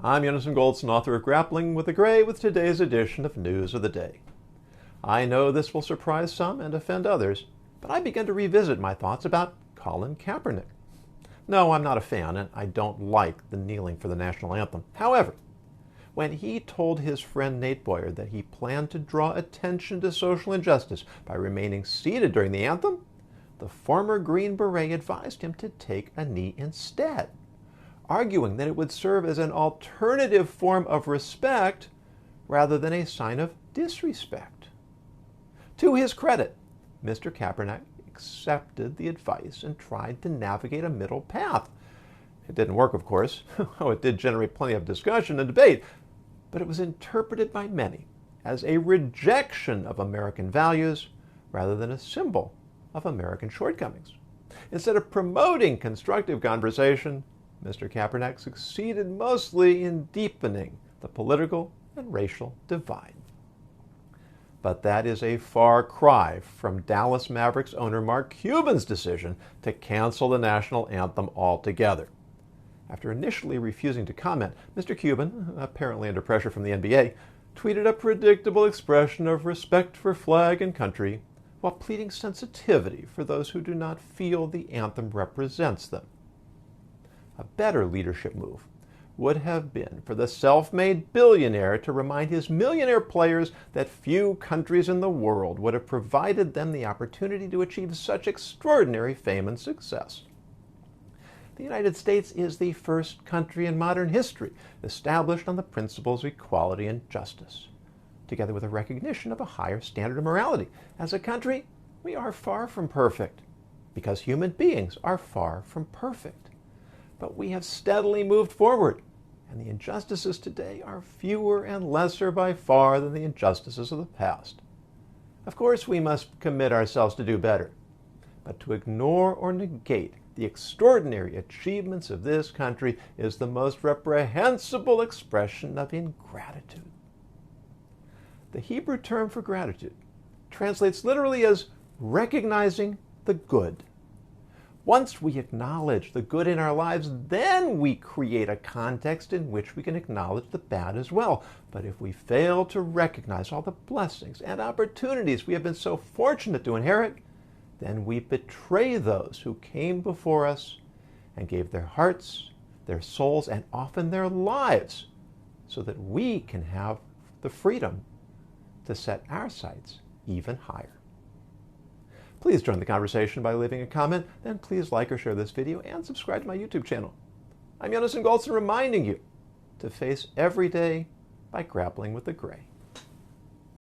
I'm Yonason Goldson, author of Grappling with the Gray, with today's edition of News of the Day. I know this will surprise some and offend others, but I begin to revisit my thoughts about Colin Kaepernick. No, I'm not a fan, and I don't like the kneeling for the national anthem. However, when he told his friend Nate Boyer that he planned to draw attention to social injustice by remaining seated during the anthem, the former Green Beret advised him to take a knee instead, arguing that it would serve as an alternative form of respect rather than a sign of disrespect. To his credit, Mr. Kaepernick accepted the advice and tried to navigate a middle path. It didn't work, of course. Oh, it did generate plenty of discussion and debate, but it was interpreted by many as a rejection of American values rather than a symbol of American shortcomings. Instead of promoting constructive conversation, Mr. Kaepernick succeeded mostly in deepening the political and racial divide. But that is a far cry from Dallas Mavericks owner Mark Cuban's decision to cancel the national anthem altogether. After initially refusing to comment, Mr. Cuban, apparently under pressure from the NBA, tweeted a predictable expression of respect for flag and country while pleading sensitivity for those who do not feel the anthem represents them. A better leadership move would have been for the self-made billionaire to remind his millionaire players that few countries in the world would have provided them the opportunity to achieve such extraordinary fame and success. The United States is the first country in modern history established on the principles of equality and justice, together with a recognition of a higher standard of morality. As a country, we are far from perfect, because human beings are far from perfect. But we have steadily moved forward, and the injustices today are fewer and lesser by far than the injustices of the past. Of course, we must commit ourselves to do better, but to ignore or negate the extraordinary achievements of this country is the most reprehensible expression of ingratitude. The Hebrew term for gratitude translates literally as recognizing the good. Once we acknowledge the good in our lives, then we create a context in which we can acknowledge the bad as well. But if we fail to recognize all the blessings and opportunities we have been so fortunate to inherit, then we betray those who came before us and gave their hearts, their souls, and often their lives so that we can have the freedom to set our sights even higher. Please join the conversation by leaving a comment, then please like or share this video and subscribe to my YouTube channel. I'm Yonason Goldson, reminding you to face every day by grappling with the gray.